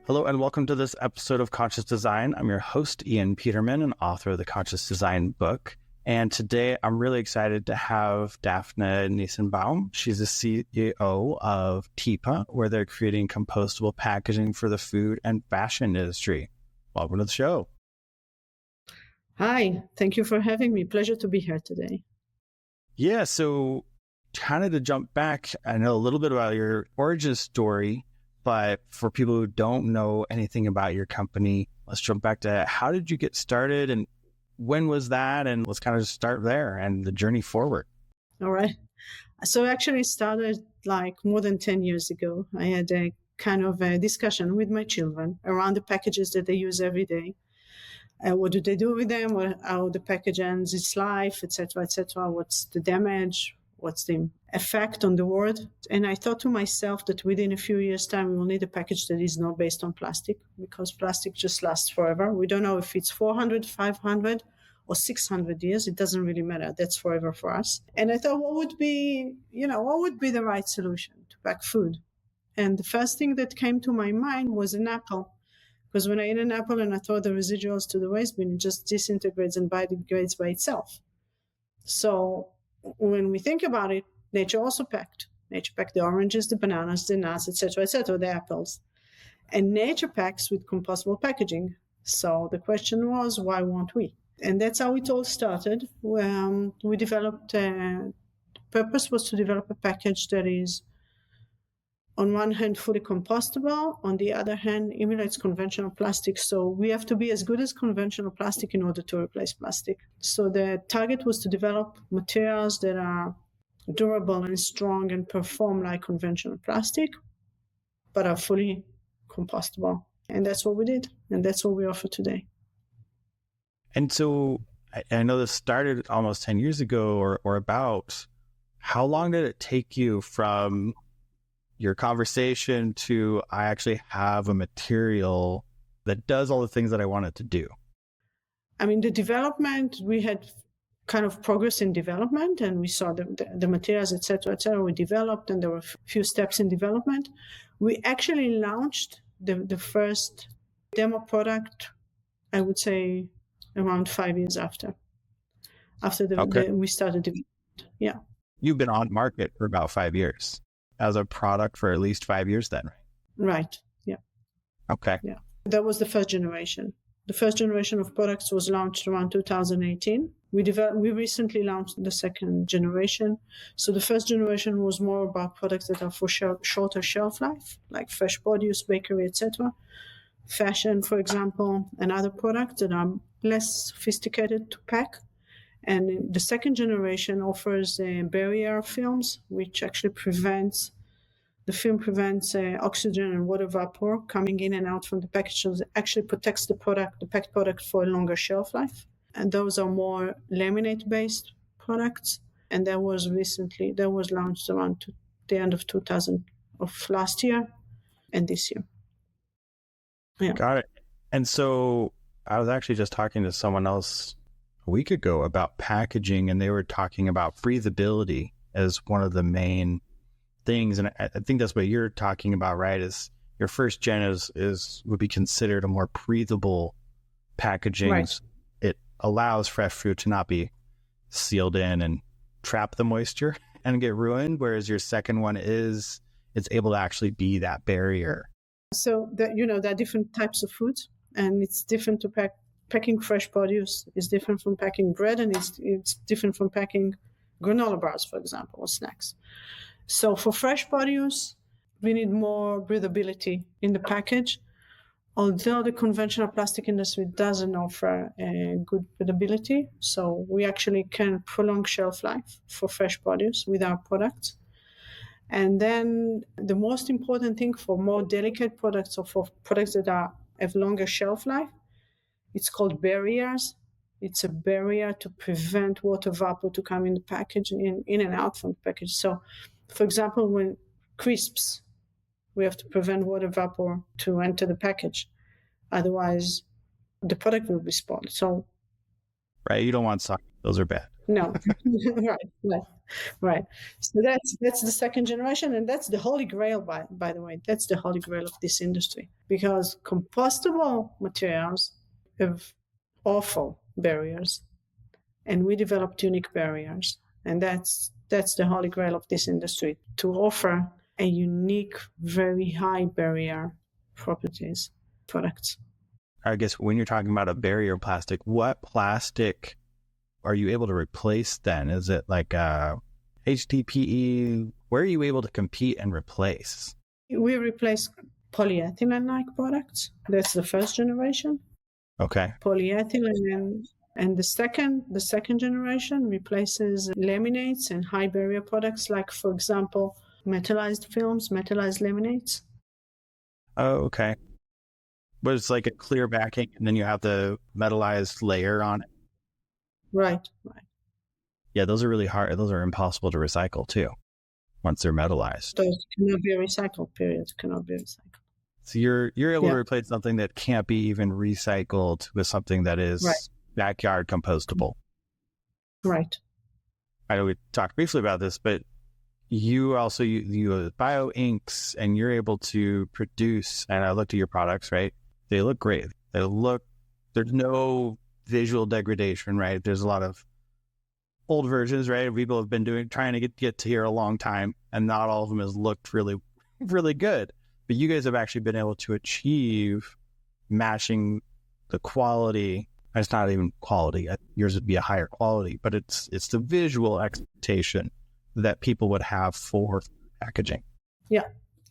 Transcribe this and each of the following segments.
Hello and welcome to this episode of Conscious Design. I'm your host, Ian Peterman, and author of the Conscious Design book. And today I'm really excited to have Daphne Nissenbaum. She's the CEO of TIPA, where they're creating compostable packaging for the food and fashion industry. Welcome to the show. Hi, thank you for having me. Pleasure to be here today. Yeah, so kind of to jump back, I know a little bit about your origin story, but for people who don't know anything about your company, let's jump back to how did you get started and when was that? And let's kind of just start there and the journey forward. All right. So actually it started like more than 10 years ago. I had a kind of a discussion with my children around the packages that they use every day. What do they do with them? How the package ends its life, etc., etc. What's the damage? What's the effect on the world? And I thought to myself that within a few years' time, we will need a package that is not based on plastic, because plastic just lasts forever. We don't know if it's 400, 500, or 600 years. It doesn't really matter. That's forever for us. And I thought, what would be the right solution to pack food? And the first thing that came to my mind was an apple. Because when I eat an apple and I throw the residuals to the waste bin, it just disintegrates and biodegrades by itself. So when we think about it, nature also packed. Nature packed the oranges, the bananas, the nuts, etc., the apples. And nature packs with compostable packaging. So the question was, why won't we? And that's how it all started. We developed, the purpose was to develop a package that is, on one hand, fully compostable. On the other hand, emulates conventional plastic. So we have to be as good as conventional plastic in order to replace plastic. So the target was to develop materials that are durable and strong and perform like conventional plastic, but are fully compostable. And that's what we did. And that's what we offer today. And so I know this started almost 10 years ago or about. How long did it take you from your conversation to I actually have a material that does all the things that I want it to do? I mean, the development, we had kind of progress in development, and we saw the materials, etc., we developed, and there were a few steps in development. We actually launched the first demo product, I would say, around 5 years after we started development. Yeah. You've been on market for about 5 years. As a product for at least 5 years then, right? Right, yeah. Okay. Yeah, that was the first generation. The first generation of products was launched around 2018. We recently launched the second generation. So the first generation was more about products that are for shorter shelf life, like fresh produce, bakery, etc. Fashion, for example, and other products that are less sophisticated to pack. And the second generation offers barrier films, which actually prevents oxygen and water vapor coming in and out from the package. So it actually protects the packed product for a longer shelf life. And those are more laminate-based products. And that was launched around the end of last year and this year. Yeah. Got it. And so I was actually just talking to someone else a week ago about packaging, and they were talking about breathability as one of the main things. And I think that's what you're talking about, right? Is your first gen would be considered a more breathable packaging. Right. It allows fresh fruit to not be sealed in and trap the moisture and get ruined, whereas your second one it's able to actually be that barrier. So there are different types of foods, and it's different to pack. Packing fresh produce is different from packing bread, and it's different from packing granola bars, for example, or snacks. So for fresh produce, we need more breathability in the package, although the conventional plastic industry doesn't offer a good breathability. So we actually can prolong shelf life for fresh produce with our products. And then the most important thing for more delicate products, or for products that have longer shelf life, it's called barriers. It's a barrier to prevent water vapor to come in the package, in and out from the package. So, for example, when crisps, we have to prevent water vapor to enter the package. Otherwise, the product will be spoiled. So, right, you don't want soggy Those are bad. No, right. So that's the second generation, and that's the holy grail. By the way, that's the holy grail of this industry, because compostable materials have awful barriers, and we developed unique barriers, and that's the holy grail of this industry, to offer a unique, very high barrier properties products. I guess when you're talking about a barrier plastic, what plastic are you able to replace then? Is it like HDPE? Where are you able to compete and replace? We replace polyethylene-like products. That's the first generation. Okay. Polyethylene, and the second generation replaces laminates and high barrier products, like, for example, metallized films, metallized laminates. Oh, okay. But it's like a clear backing, and then you have the metallized layer on it. Right. Yeah, those are really hard. Those are impossible to recycle too, once they're metallized. Those cannot be recycled, period. Cannot be recycled. So you're able to replace something that can't be even recycled with something that is backyard compostable. Right. I know we talked briefly about this, but you also you bio inks, and you're able to produce, and I looked at your products, right? They look great. There's no visual degradation, right? There's a lot of old versions, right? People have been trying to get to here a long time, and not all of them has looked really, really good. But you guys have actually been able to achieve matching the quality. It's not even quality. Yours would be a higher quality, but it's the visual expectation that people would have for packaging. Yeah.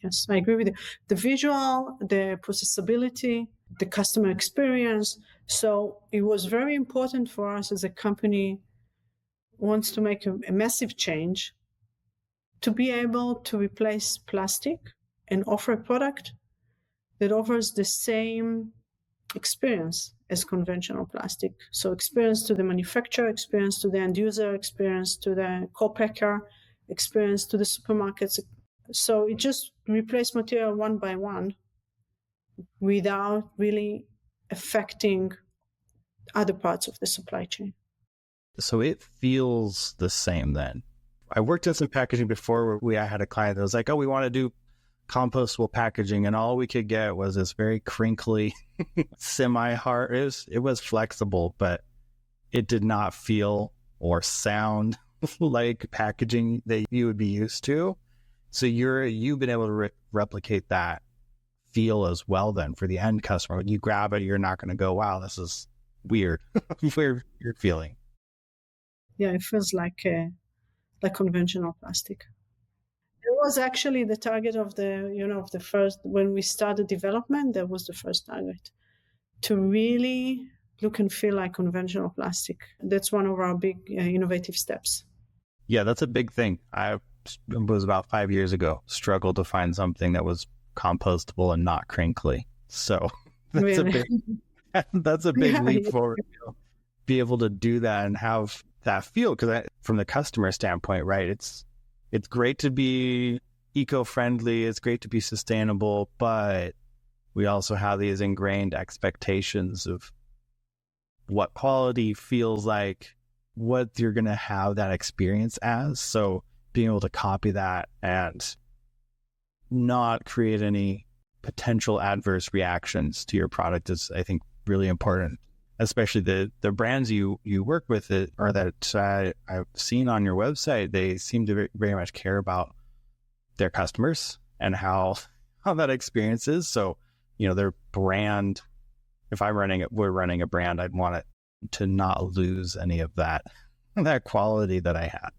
Yes, I agree with you. The visual, the processability, the customer experience. So it was very important for us as a company wants to make a massive change to be able to replace plastic and offer a product that offers the same experience as conventional plastic. So experience to the manufacturer, experience to the end user, experience to the co-packer, experience to the supermarkets. So it just replaced material one by one without really affecting other parts of the supply chain. So it feels the same then. I worked in some packaging before where I had a client that was like, oh, we want to do compostable packaging, and all we could get was this very crinkly, semi-hard. It was flexible, but it did not feel or sound like packaging that you would be used to. So you've been able to replicate that feel as well then for the end customer. When you grab it, you're not going to go, wow, this is weird. Weird feeling. Yeah, it feels like conventional plastic. It was actually the target of the first, when we started development, that was the first target, to really look and feel like conventional plastic. That's one of our big innovative steps. Yeah, that's a big thing. It was about 5 years ago, struggled to find something that was compostable and not crinkly. So that's a big leap forward. Be able to do that and have that feel, because from the customer standpoint, right, it's great to be eco-friendly, it's great to be sustainable, but we also have these ingrained expectations of what quality feels like, what you're going to have that experience as. So being able to copy that and not create any potential adverse reactions to your product is, I think, really important. Especially the brands you work with, or that I've seen on your website, they seem to very much care about their customers and how that experience is. So, their brand, if we're running a brand, I'd want it to not lose any of that quality that I had.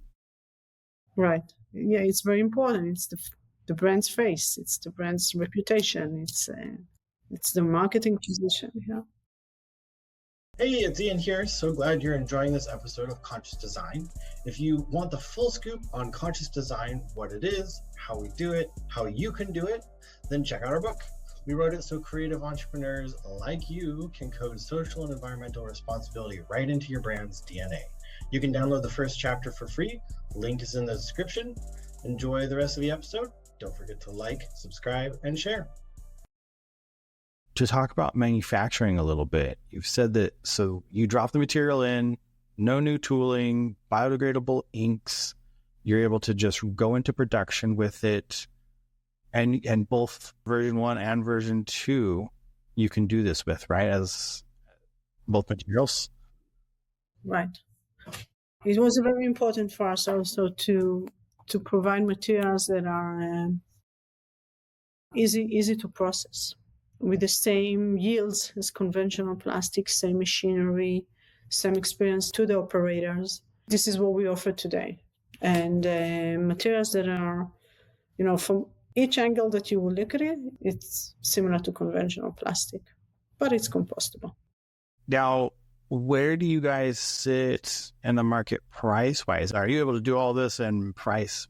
Right. Yeah, it's very important. It's the brand's face. It's the brand's reputation. It's the marketing position. Yeah. Hey, it's Ian here. So glad you're enjoying this episode of Conscious Design. If you want the full scoop on conscious design, what it is, how we do it, how you can do it, then check out our book. We wrote it so creative entrepreneurs like you can code social and environmental responsibility right into your brand's DNA. You can download the first chapter for free. Link is in the description. Enjoy the rest of the episode. Don't forget to like, subscribe, and share. To talk about manufacturing a little bit, you've said that, so you drop the material in, no new tooling, biodegradable inks. You're able to just go into production with it. And both version 1 and version 2, you can do this with, right? As both materials. Right. It was very important for us also to provide materials that are easy to process, with the same yields as conventional plastic, same machinery, same experience to the operators. This is what we offer today. And materials that are, from each angle that you will look at it, it's similar to conventional plastic, but it's compostable. Now, where do you guys sit in the market price-wise? Are you able to do all this and price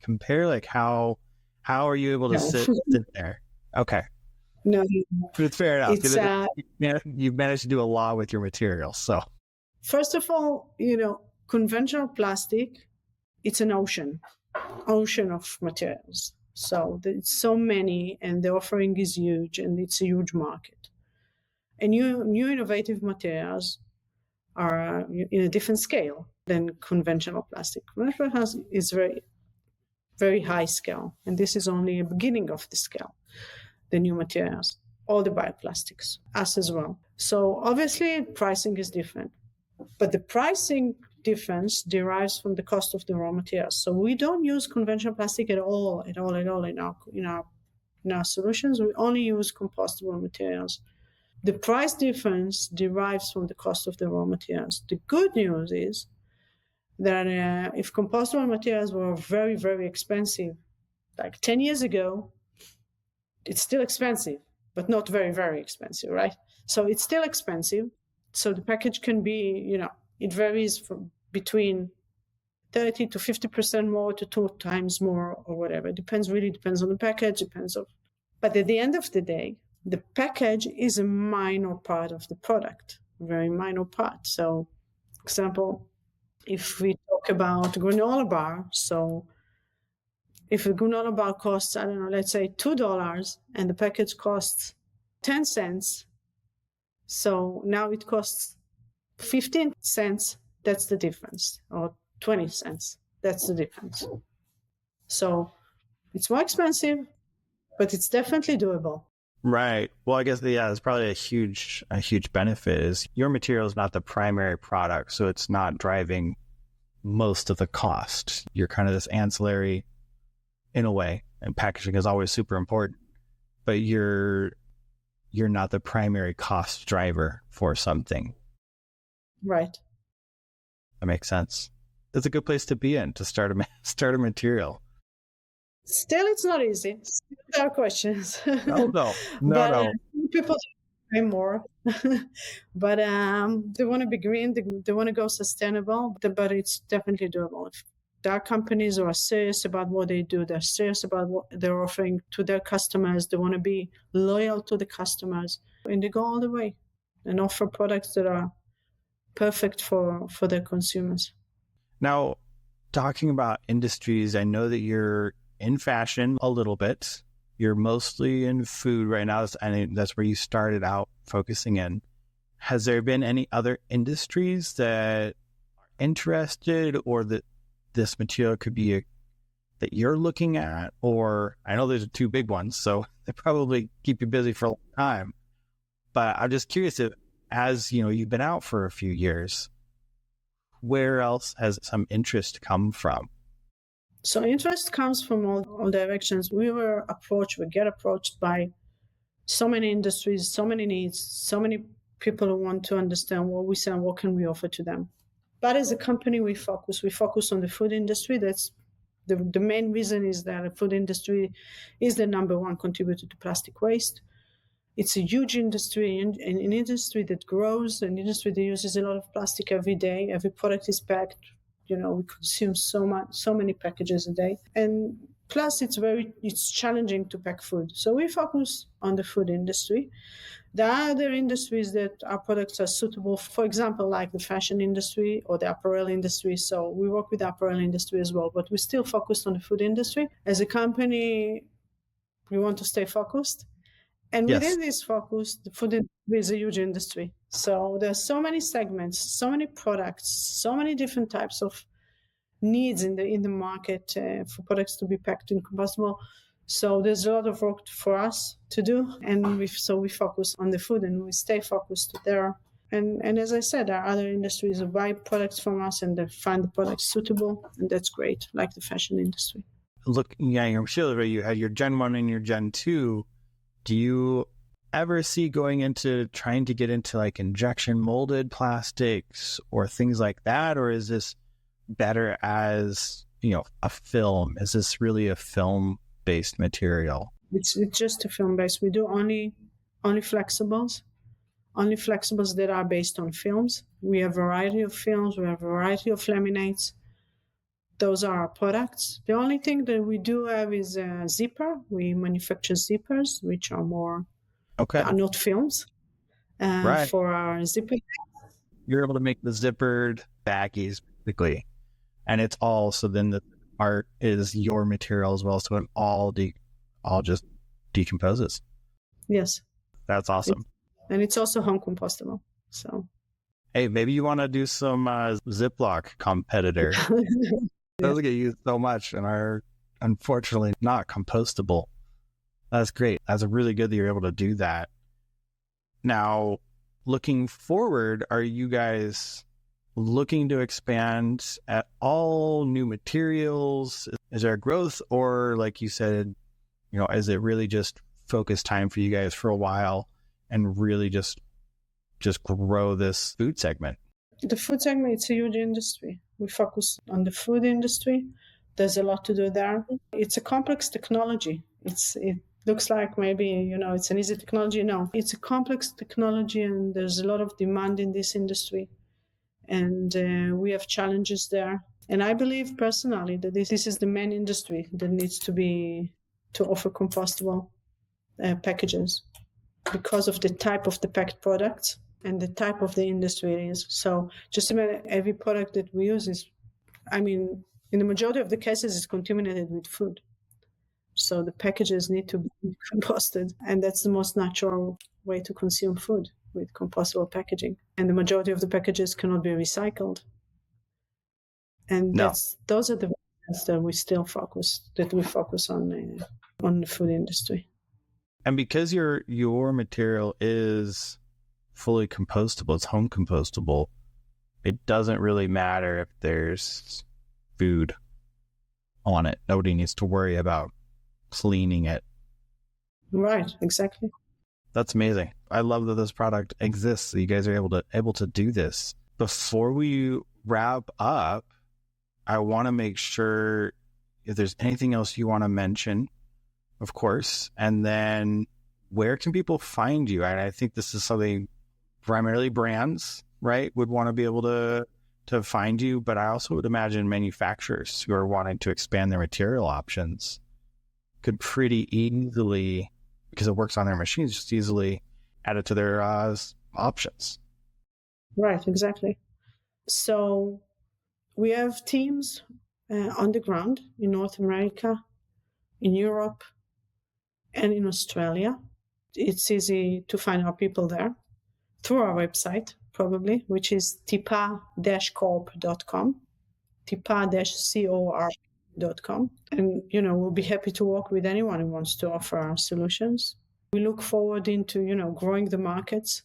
compare? Like how are you able to sit there? Okay. No. It's fair enough. It's, you've managed to do a lot with your materials. So first of all, conventional plastic, it's an ocean of materials. So there's so many, and the offering is huge, and it's a huge market. And new innovative materials are in a different scale than conventional plastic. Conventional plastic is very, very high scale, and this is only a beginning of the scale. The new materials, all the bioplastics, us as well. So obviously pricing is different, but the pricing difference derives from the cost of the raw materials. So we don't use conventional plastic at all in our solutions. We only use compostable materials. The price difference derives from the cost of the raw materials. The good news is that if compostable materials were very, very expensive, like 10 years ago, it's still expensive, but not very, very expensive, right? So it's still expensive. So the package can be, it varies from between 30 to 50% more to 2 times more or whatever. It depends on the package, but at the end of the day, the package is a minor part of the product, a very minor part. So, for example, if we talk about granola bar, so if a granola bar costs, I don't know, let's say $2 and the package costs 10 cents, so now it costs 15 cents, that's the difference, or 20 cents, that's the difference. So it's more expensive, but it's definitely doable. Right. Well, I guess, it's probably a huge benefit is your material is not the primary product, so it's not driving most of the cost. You're kind of this ancillary in a way, and packaging is always super important, but you're not the primary cost driver for something. Right. That makes sense. It's a good place to be in to start a material. Still, it's not easy. Still, there are questions. No. People pay more, but they want to be green. They want to go sustainable, but it's definitely doable. If there are companies who are serious about what they do, they're serious about what they're offering to their customers. They want to be loyal to the customers, and they go all the way and offer products that are perfect for their consumers. Now, talking about industries, I know that you're in fashion a little bit. You're mostly in food right now. That's where you started out focusing in. Has there been any other industries that are interested, or that this material could be that you're looking at? Or I know there's 2 big ones, so they probably keep you busy for a long time. But I'm just curious if, as you've been out for a few years, where else has some interest come from? So interest comes from all directions. We get approached by so many industries, so many needs, so many people who want to understand what we sell, what can we offer to them. But as a company, we focus on the food industry. That's the main reason is that the food industry is the number 1 contributor to plastic waste. It's a huge industry, an industry that grows, an industry that uses a lot of plastic every day. Every product is packed. We consume so many packages a day. And plus, it's challenging to pack food. So we focus on the food industry. There are other industries that our products are suitable, for example, like the fashion industry or the apparel industry. So we work with the apparel industry as well, but we still focus on the food industry. As a company, we want to stay focused. And within this focus, the food industry is a huge industry. So there's so many segments, so many products, so many different types of needs in the market for products to be packed in compostable. So there's a lot of work for us to do, and we focus on the food, and we stay focused there. And as I said, there are other industries who buy products from us and they find the products suitable, and that's great, like the fashion industry. Looking at your material, you had your Gen 1 and your Gen 2. Do you ever see going into trying to get into like injection molded plastics or things like that? Or is this better as, a film? Is this really a film-based material? It's just a film-based. We do only flexibles that are based on films. We have a variety of films. We have a variety of laminates. Those are our products. The only thing that we do have is a zipper. We manufacture zippers, which are are not films, right. for our zipper. You're able to make the zippered baggies, basically. And it's all, so then the art is your material as well, so it all just decomposes. Yes. That's awesome. And it's also home compostable. So, hey, maybe you want to do some Ziploc competitor. Those get used so much and are unfortunately not compostable. That's great. That's really good that you're able to do that. Now, looking forward, are you guys looking to expand at all new materials? Is there growth, or like you said, is it really just focus time for you guys for a while and really just grow this food segment? The food segment, it's a huge industry. We focus on the food industry. There's a lot to do there. It's a complex technology. It looks like maybe, it's an easy technology. No, it's a complex technology, and there's a lot of demand in this industry. And we have challenges there. And I believe personally that this is the main industry that needs to offer compostable packages because of the type of the packed products and the type of the industry it is. So just imagine every product that we use in the majority of the cases, it's contaminated with food. So the packages need to be composted, and that's the most natural way to consume food, with compostable packaging. And the majority of the packages cannot be recycled. And those are the ones that we focus on the food industry. And because your material is fully compostable, it's home compostable, it doesn't really matter if there's food on it. Nobody needs to worry about cleaning it. Right, exactly. That's amazing. I love that this product exists. So you guys are able to do this. Before we wrap up, I want to make sure if there's anything else you want to mention, of course, and then where can people find you? And I think this is something primarily brands, right, would want to be able to find you, but I also would imagine manufacturers who are wanting to expand their material options could pretty easily, because it works on their machines, just easily add it to their options. Right, exactly. So we have teams on the ground in North America, in Europe, and in Australia. It's easy to find our people there through our website, probably, which is TIPA-corp.com, TIPA-corp.com. And, we'll be happy to work with anyone who wants to offer our solutions. We look forward into, growing the markets,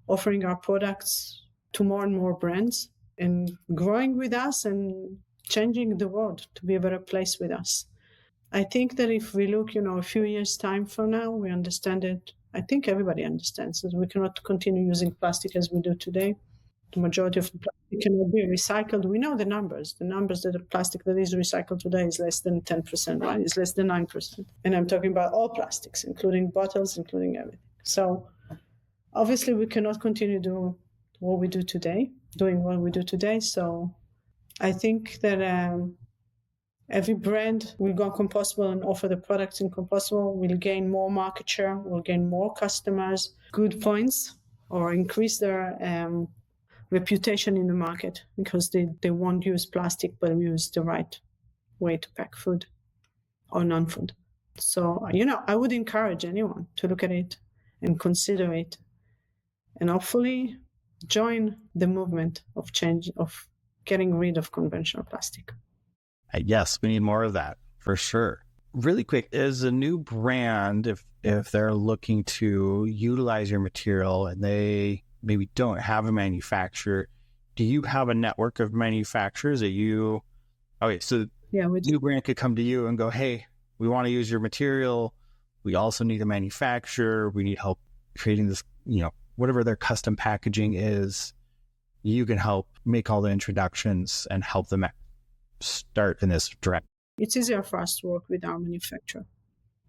offering our products to more and more brands, and growing with us and changing the world to be a better place with us. I think that if we look, a few years' time from now, we understand it. I think everybody understands that we cannot continue using plastic as we do today. The majority of the plastic cannot be recycled. We know the numbers. The numbers that the plastic that is recycled today is less than 10%, right? It's less than 9%. And I'm talking about all plastics, including bottles, including everything. So obviously we cannot continue doing what we do today. So I think that every brand will go compostable and offer the products in compostable, will gain more market share, will gain more customers, good points, or increase their reputation in the market, because they won't use plastic but use the right way to pack food or non-food. So, I would encourage anyone to look at it and consider it and hopefully join the movement of change, of getting rid of conventional plastic. Yes, we need more of that for sure. Really quick, as a new brand, if they're looking to utilize your material and they maybe don't have a manufacturer, do you have a network of manufacturers that you, okay, so Yeah, we do. new brand could come to you and go, hey, we want to use your material. We also need a manufacturer. We need help creating this, whatever their custom packaging is. You can help make all the introductions and help them start in this direction. It's easier for us to work with our manufacturer.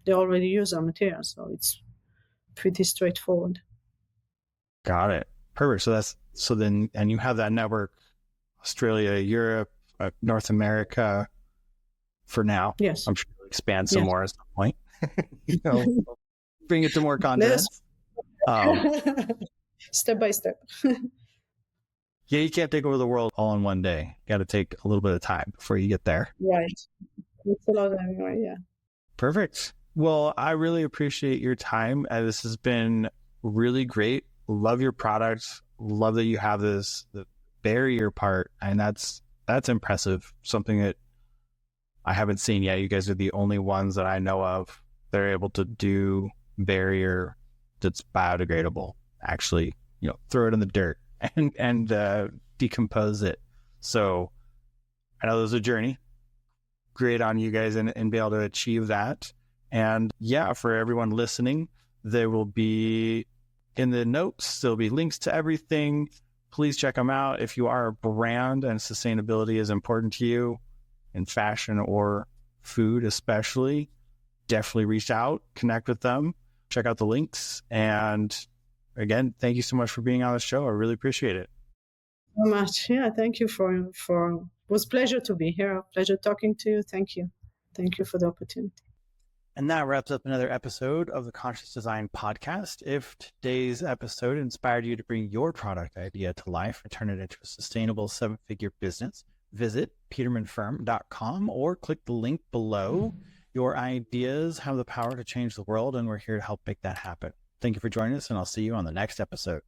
They already use our material, so it's pretty straightforward. Got it. Perfect. And you have that network, Australia, Europe, North America for now. Yes. I'm sure you'll expand some more at some point. Bring it to more continents. Step by step. Yeah, you can't take over the world all in one day. You got to take a little bit of time before you get there. Right. It's a lot anyway, yeah. Perfect. Well, I really appreciate your time. This has been really great. Love your products. Love that you have the barrier part. And that's impressive. Something that I haven't seen yet. You guys are the only ones that I know of that are able to do barrier that's biodegradable. Actually, throw it in the dirt and decompose it. So I know there's a journey. Great on you guys and be able to achieve that. And yeah, for everyone listening, there will be in the notes, there'll be links to everything. Please check them out. If you are a brand and sustainability is important to you in fashion or food, especially, definitely reach out, connect with them, check out the links. And again, thank you so much for being on the show. I really appreciate it. So much. Yeah, thank you for it was a pleasure to be here. Pleasure talking to you. Thank you. Thank you for the opportunity. And that wraps up another episode of the Conscious Design Podcast. If today's episode inspired you to bring your product idea to life and turn it into a sustainable 7-figure business, visit petermanfirm.com or click the link below. Your ideas have the power to change the world, and we're here to help make that happen. Thank you for joining us, and I'll see you on the next episode.